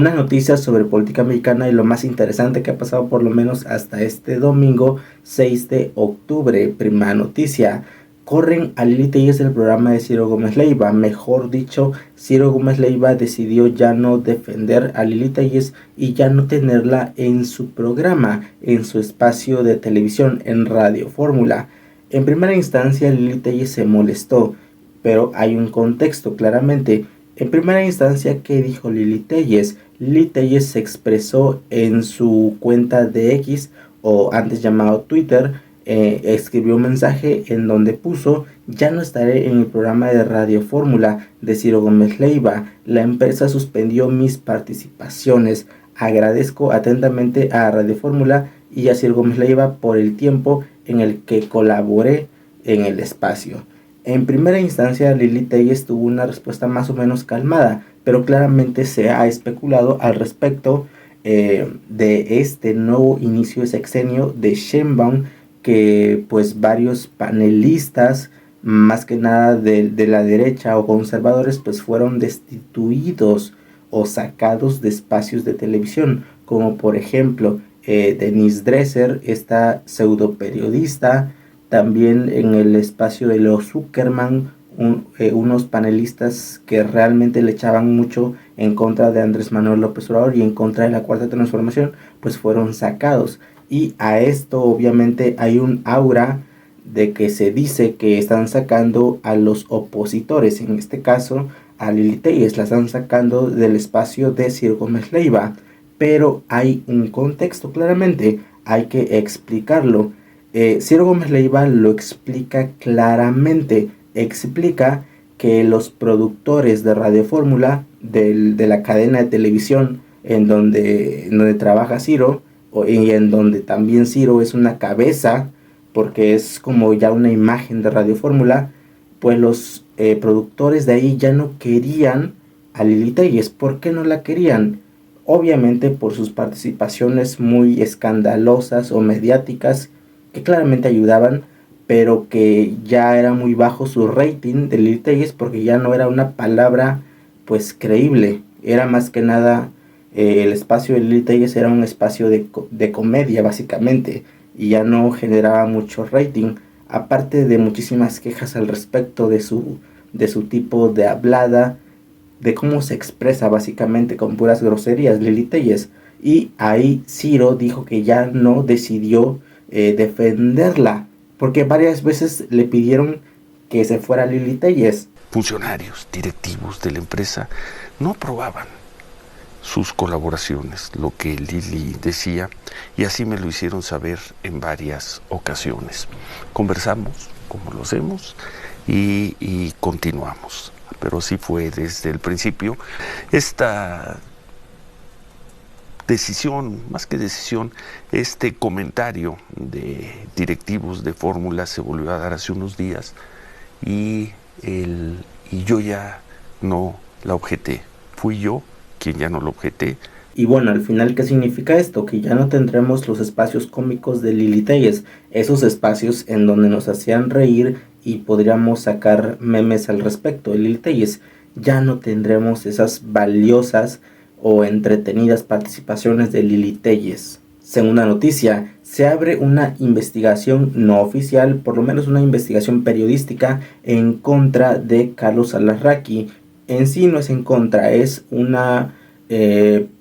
Una noticia sobre política mexicana y lo más interesante que ha pasado por lo menos hasta este domingo 6 de octubre. Primera noticia. Corren a Lili Telles del programa de Ciro Gómez Leiva. Mejor dicho, Ciro Gómez Leiva decidió ya no defender a Lili Telles y ya no tenerla en su programa, en su espacio de televisión, en Radio Fórmula. En primera instancia, Lili Telles se molestó, pero hay un contexto claramente. En primera instancia, ¿qué dijo Lili Telles? Lili Telles se expresó en su cuenta de X, o antes llamado Twitter. Escribió un mensaje en donde puso: ya no estaré en el programa de Radio Fórmula de Ciro Gómez Leiva. La empresa suspendió mis participaciones. Agradezco atentamente a Radio Fórmula y a Ciro Gómez Leiva por el tiempo en el que colaboré en el espacio. En primera instancia, Lili Telles tuvo una respuesta más o menos calmada, pero claramente se ha especulado al respecto de este nuevo inicio de sexenio de Sheinbaum, que pues varios panelistas, más que nada de la derecha o conservadores, pues fueron destituidos o sacados de espacios de televisión, como por ejemplo Denise Dresser, esta pseudo periodista. También en el espacio de los Zuckerman, unos panelistas que realmente le echaban mucho en contra de Andrés Manuel López Obrador y en contra de la Cuarta Transformación, pues fueron sacados. Y a esto obviamente hay un aura de que se dice que están sacando a los opositores, en este caso a Lili Telles, la están sacando del espacio de Ciro Gómez Leiva. Pero hay un contexto claramente, hay que explicarlo. Ciro Gómez Leiva lo explica claramente, explica que los productores de Radio Fórmula, de la cadena de televisión en donde trabaja Ciro, y en donde también Ciro es una cabeza, porque es como ya una imagen de Radio Fórmula, pues los productores de ahí ya no querían a Lili Telles. ¿Por qué no la querían? Obviamente por sus participaciones muy escandalosas o mediáticas, que claramente ayudaban, pero que ya era muy bajo su rating de Lili Telles, porque ya no era una palabra pues creíble. Era más que nada el espacio de Lili Telles era un espacio de comedia básicamente, y ya no generaba mucho rating, aparte de muchísimas quejas al respecto de su tipo de hablada, de cómo se expresa básicamente con puras groserías Lili Telles. Y ahí Ciro dijo que ya no decidió defenderla, porque varias veces le pidieron que se fuera Lili Telles. Funcionarios, directivos de la empresa no aprobaban sus colaboraciones, lo que Lili decía, y así me lo hicieron saber en varias ocasiones. Conversamos, como lo hacemos, y continuamos. Pero así fue desde el principio. Esta decisión, más que decisión, este comentario de directivos de Fórmula se volvió a dar hace unos días y yo ya no la objeté. Fui yo quien ya no lo objeté. Y bueno, al final, ¿qué significa esto? Que ya no tendremos los espacios cómicos de Lili Telles, esos espacios en donde nos hacían reír y podríamos sacar memes al respecto de Lili Telles. Ya no tendremos esas valiosas o entretenidas participaciones de Lili Telles. Segunda noticia, se abre una investigación no oficial, por lo menos una investigación periodística en contra de Carlos Alarraqui. En sí no es en contra, es una...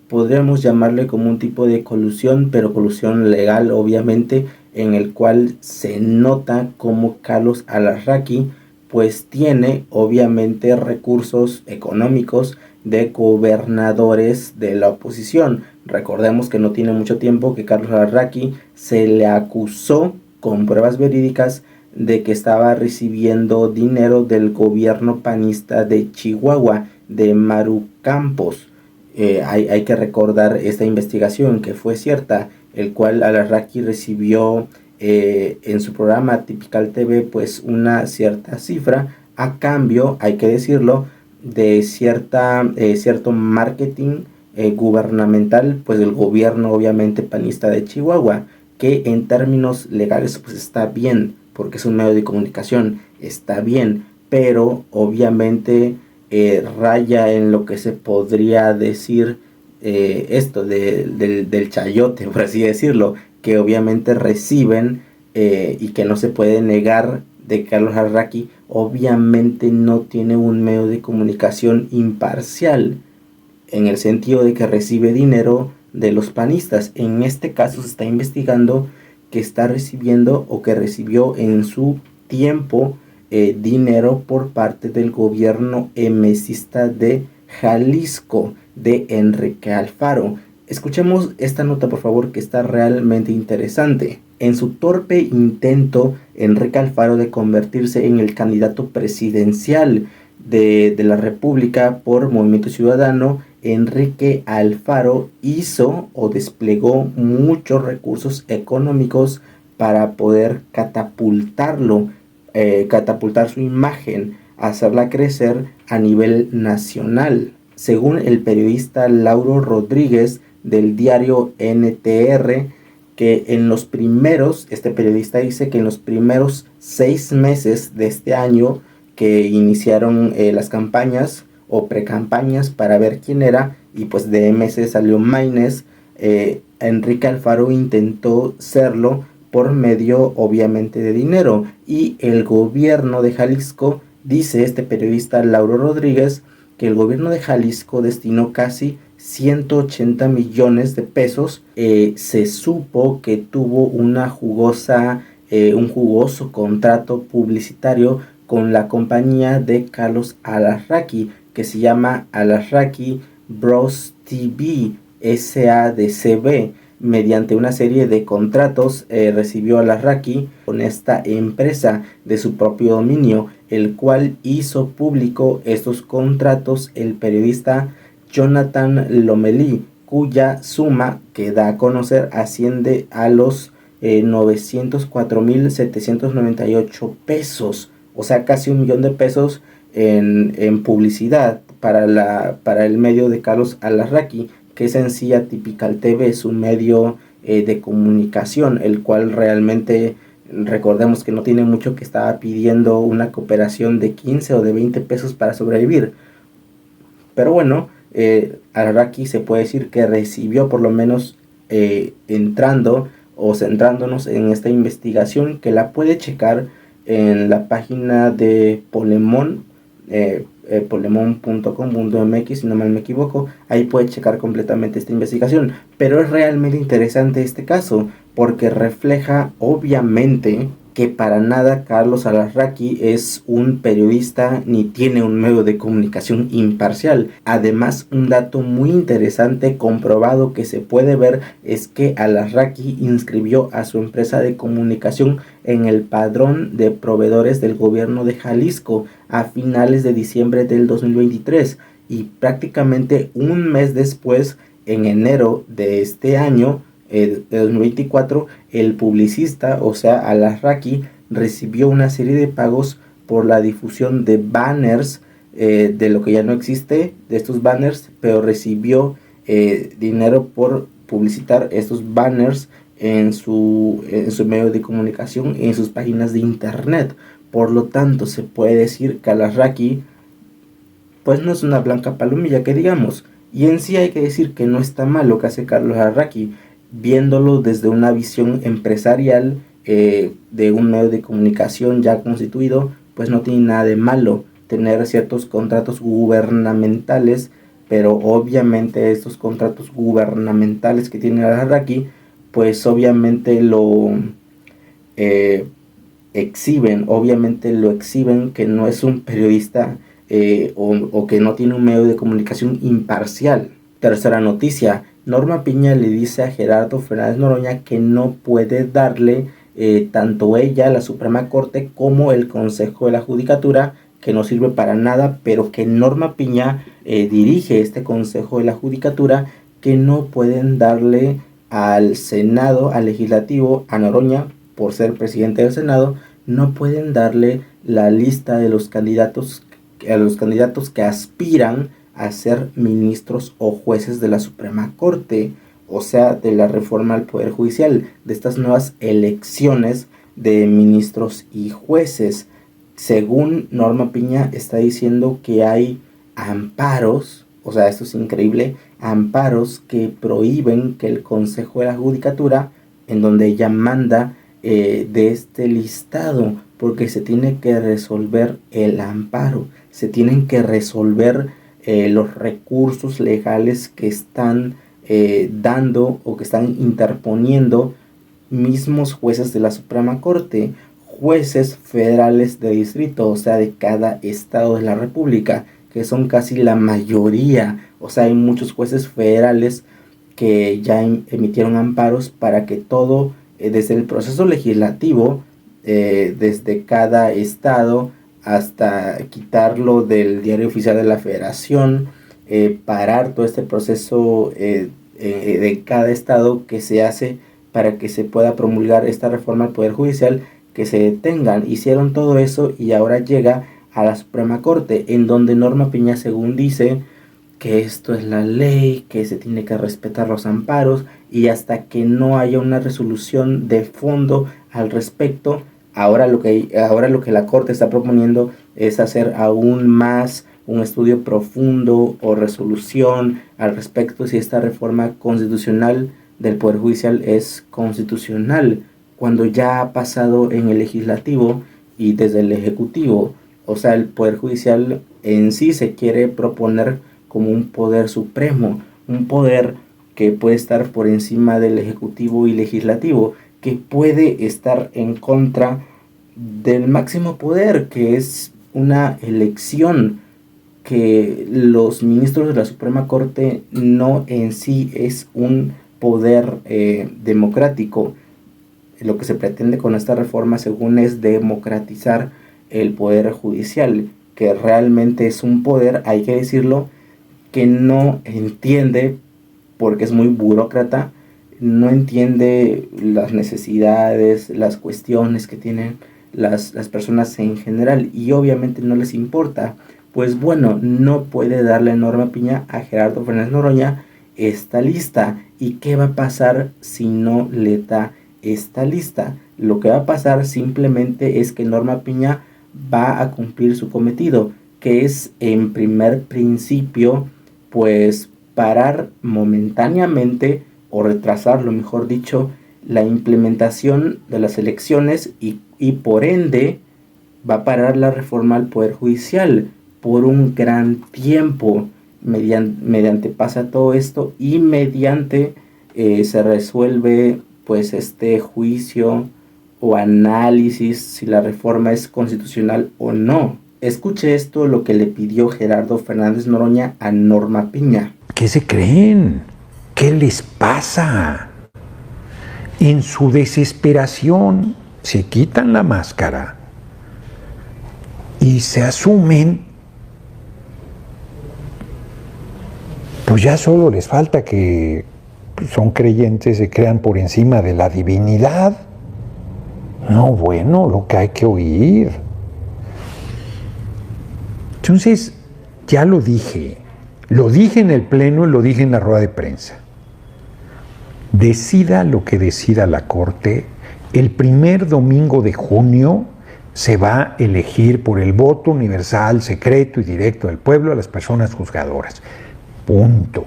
podríamos llamarle como un tipo de colusión, pero colusión legal obviamente, en el cual se nota como Carlos Alarraqui pues tiene obviamente recursos económicos de gobernadores de la oposición. Recordemos que no tiene mucho tiempo que Carlos Alarraqui se le acusó con pruebas verídicas de que estaba recibiendo dinero del gobierno panista de Chihuahua, de Maru Campos. Hay que recordar esta investigación que fue cierta, el cual Alarraqui recibió en su programa Typical TV pues una cierta cifra a cambio, hay que decirlo, de cierto marketing gubernamental pues del gobierno obviamente panista de Chihuahua, que en términos legales pues está bien, porque es un medio de comunicación, está bien, pero obviamente raya en lo que se podría decir del chayote, por así decirlo, que obviamente reciben y que no se puede negar de que Carlos Larraqui obviamente no tiene un medio de comunicación imparcial, en el sentido de que recibe dinero de los panistas. En este caso se está investigando que está recibiendo o que recibió en su tiempo dinero por parte del gobierno emesista de Jalisco, de Enrique Alfaro. Escuchemos esta nota, por favor, que está realmente interesante. En su torpe intento, Enrique Alfaro, de convertirse en el candidato presidencial de la República por Movimiento Ciudadano, Enrique Alfaro hizo o desplegó muchos recursos económicos para poder catapultarlo, catapultar su imagen, hacerla crecer a nivel nacional. Según el periodista Lauro Rodríguez del diario NTR, que este periodista dice que en los primeros 6 meses de este año que iniciaron las campañas o precampañas para ver quién era, y pues de MS salió Maynes, Enrique Alfaro intentó serlo por medio obviamente de dinero, y el gobierno de Jalisco, dice este periodista Lauro Rodríguez, que el gobierno de Jalisco destinó casi 180 millones de pesos. Se supo que tuvo un jugoso contrato publicitario con la compañía de Carlos Larraqui, que se llama Larraqui Bros TV SADCB. Mediante una serie de contratos recibió a Larraqui con esta empresa de su propio dominio, el cual hizo público estos contratos el periodista Jonathan Lomelí, cuya suma que da a conocer asciende a los 904,798 pesos, o sea, casi 1 millón de pesos en publicidad para el medio de Carlos Larraqui, que es en sí Atypical TV, su medio de comunicación, el cual realmente, recordemos que no tiene mucho, que estaba pidiendo una cooperación de 15 o de 20 pesos para sobrevivir. Pero bueno, Larraqui se puede decir que recibió, por lo menos entrando o centrándonos en esta investigación, que la puede checar en la página de Polemon, polemon.com.mx, si no mal me equivoco. Ahí puede checar completamente esta investigación, pero es realmente interesante este caso porque refleja obviamente que para nada Carlos Larraqui es un periodista ni tiene un medio de comunicación imparcial. Además, un dato muy interesante comprobado que se puede ver es que Larraqui inscribió a su empresa de comunicación en el padrón de proveedores del gobierno de Jalisco a finales de diciembre del 2023, y prácticamente un mes después, en enero de este año, de 2024, el publicista, o sea, Larraqui, recibió una serie de pagos por la difusión de banners, de lo que ya no existe, de estos banners, pero recibió dinero por publicitar estos banners en su medio de comunicación, en sus páginas de internet. Por lo tanto, se puede decir que Larraqui pues no es una blanca palomilla, que digamos, y en sí hay que decir que no está mal lo que hace Carlos Larraqui, viéndolo desde una visión empresarial de un medio de comunicación ya constituido. Pues no tiene nada de malo tener ciertos contratos gubernamentales, pero obviamente estos contratos gubernamentales que tiene Larraqui, pues obviamente lo exhiben que no es un periodista o que no tiene un medio de comunicación imparcial. Tercera noticia: Norma Piña le dice a Gerardo Fernández Noroña que no puede darle tanto ella, la Suprema Corte, como el Consejo de la Judicatura, que no sirve para nada, pero que Norma Piña dirige este Consejo de la Judicatura, que no pueden darle al Senado, al Legislativo, a Noroña, por ser presidente del Senado, no pueden darle la lista de los candidatos que aspiran a ser ministros o jueces de la Suprema Corte, o sea, de la reforma al Poder Judicial, de estas nuevas elecciones de ministros y jueces. Según Norma Piña, está diciendo que hay amparos, o sea, esto es increíble, amparos que prohíben que el Consejo de la Judicatura, en donde ella manda, de este listado, porque se tiene que resolver el amparo, se tienen que resolver los recursos legales que están dando o que están interponiendo mismos jueces de la Suprema Corte, jueces federales de distrito, o sea, de cada estado de la República, que son casi la mayoría. O sea, hay muchos jueces federales que ya emitieron amparos para que todo, desde el proceso legislativo, desde cada estado hasta quitarlo del diario oficial de la Federación, parar todo este proceso de cada estado que se hace para que se pueda promulgar esta reforma al Poder Judicial, que se detengan. Hicieron todo eso y ahora llega a la Suprema Corte, en donde Norma Piña, según dice, que esto es la ley, que se tiene que respetar los amparos, y hasta que no haya una resolución de fondo al respecto, ahora lo que la Corte está proponiendo es hacer aún más un estudio profundo o resolución al respecto si esta reforma constitucional del Poder Judicial es constitucional, cuando ya ha pasado en el legislativo y desde el ejecutivo. O sea, el Poder Judicial en sí se quiere proponer como un poder supremo, un poder que puede estar por encima del ejecutivo y legislativo, que puede estar en contra del máximo poder, que es una elección, que los ministros de la Suprema Corte no en sí es un poder democrático. Lo que se pretende con esta reforma, según, es democratizar el poder judicial, que realmente es un poder, hay que decirlo, que no entiende, porque es muy burócrata, no entiende las necesidades, las cuestiones que tienen las personas en general, y obviamente no les importa. Pues bueno, no puede darle Norma Piña a Gerardo Fernández Noroña esta lista. ¿Y qué va a pasar si no le da esta lista? Lo que va a pasar simplemente es que Norma Piña va a cumplir su cometido, que es, en primer principio, pues parar momentáneamente, o retrasarlo, mejor dicho, la implementación de las elecciones, y por ende va a parar la reforma al Poder Judicial por un gran tiempo, mediante pasa todo esto y mediante se resuelve pues este juicio o análisis si la reforma es constitucional o no. Escuche esto, lo que le pidió Gerardo Fernández Noroña a Norma Piña. ¿Qué se creen? ¿Qué les pasa? En su desesperación se quitan la máscara y se asumen, pues ya solo les falta que son creyentes, se crean por encima de la divinidad. No, bueno, lo que hay que oír. Entonces, ya lo dije en el pleno y lo dije en la rueda de prensa. Decida lo que decida la Corte, el primer domingo de junio se va a elegir por el voto universal, secreto y directo del pueblo a las personas juzgadoras. Punto.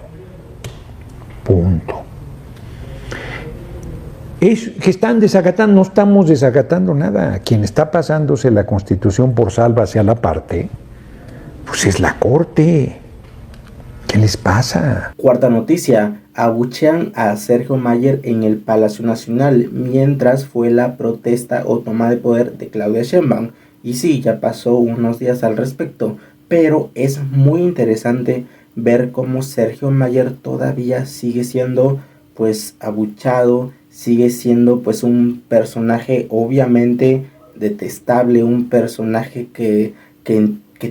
Es que están desacatando, no estamos desacatando nada. Quien está pasándose la Constitución por sálvase a la parte, pues es la Corte. ¿Qué les pasa? Cuarta noticia, abuchean a Sergio Mayer en el Palacio Nacional mientras fue la protesta o toma de poder de Claudia Sheinbaum. Y sí, ya pasó unos días al respecto, pero es muy interesante ver cómo Sergio Mayer todavía sigue siendo pues abuchado, sigue siendo pues un personaje obviamente detestable, un personaje que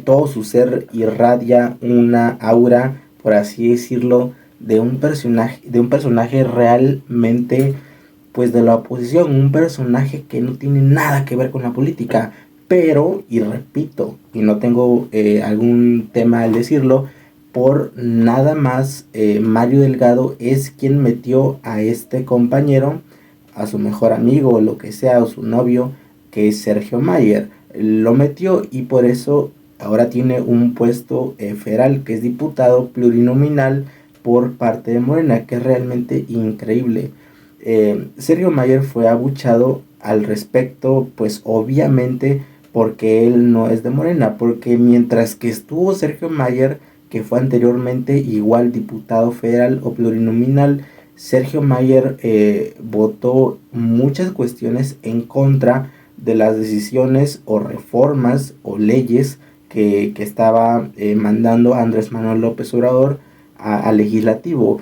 todo su ser irradia una aura, por así decirlo, de un personaje realmente pues de la oposición, un personaje que no tiene nada que ver con la política, pero, y repito, y no tengo algún tema al decirlo, por nada más Mario Delgado es quien metió a este compañero, a su mejor amigo o lo que sea, o su novio, que es Sergio Mayer. Lo metió y por eso ahora tiene un puesto federal, que es diputado plurinominal por parte de Morena, que es realmente increíble. Sergio Mayer fue abuchado al respecto, pues obviamente porque él no es de Morena, porque mientras que estuvo Sergio Mayer, que fue anteriormente igual diputado federal o plurinominal, Sergio Mayer votó muchas cuestiones en contra de las decisiones o reformas o leyes que estaba mandando Andrés Manuel López Obrador al legislativo.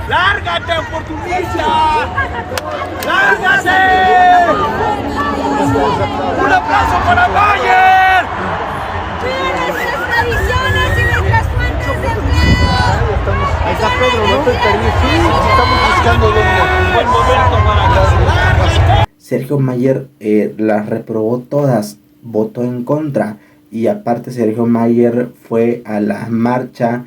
¡Lárgate, oportunista! ¡Lárgate! ¡Un aplauso para Mayer! ¡Viva nuestras tradiciones y nuestras fuentes de empleo! Ahí está Pedro López Perdiz. Sí, estamos buscando un buen momento para ¡Lárgate! Sergio Mayer las reprobó todas, votó en contra, y aparte Sergio Mayer fue a la marcha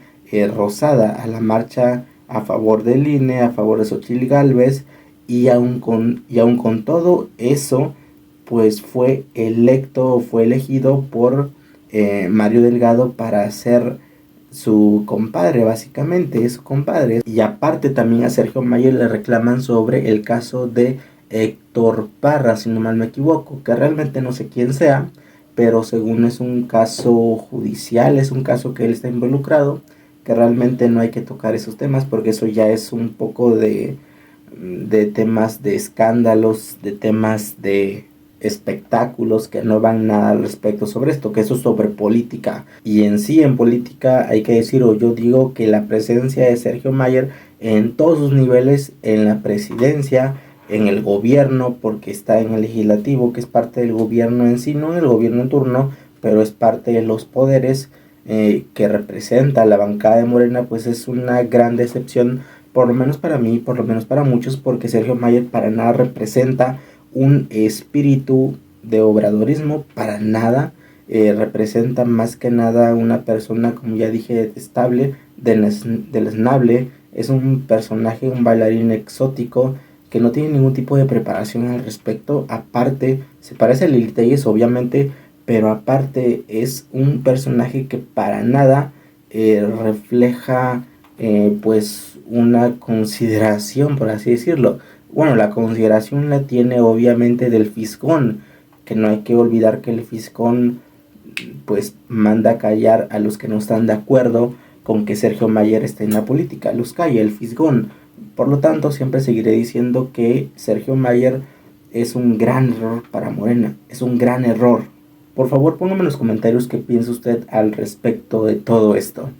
rosada, a la marcha a favor del INE, a favor de Xochitl Gálvez, y aún con todo eso, pues fue elegido por Mario Delgado para ser su compadre, básicamente, es su compadre. Y aparte también a Sergio Mayer le reclaman sobre el caso de Héctor Parra, si no mal me equivoco, que realmente no sé quién sea, pero según es un caso judicial, es un caso que él está involucrado, que realmente no hay que tocar esos temas porque eso ya es un poco de temas de escándalos, de temas de espectáculos que no van nada al respecto sobre esto, que eso es sobre política. Y en sí, en política hay que decir, o yo digo que la presencia de Sergio Mayer en todos sus niveles, en la presidencia, en el gobierno, porque está en el legislativo, que es parte del gobierno en sí, no el gobierno en turno, pero es parte de los poderes que representa la bancada de Morena, pues es una gran decepción, por lo menos para mí, por lo menos para muchos, porque Sergio Mayer para nada representa un espíritu de obradorismo, para nada. Representa más que nada una persona, como ya dije, detestable, deleznable. Es un personaje, un bailarín exótico que no tiene ningún tipo de preparación al respecto. Aparte, se parece a Lili Telles, obviamente, pero aparte es un personaje que para nada refleja pues una consideración, por así decirlo. Bueno, la consideración la tiene obviamente del fisgón, que no hay que olvidar que el fisgón pues manda a callar a los que no están de acuerdo con que Sergio Mayer esté en la política, los calla el fisgón. Por lo tanto, siempre seguiré diciendo que Sergio Mayer es un gran error para Morena, es un gran error. Por favor, póngame en los comentarios qué piensa usted al respecto de todo esto.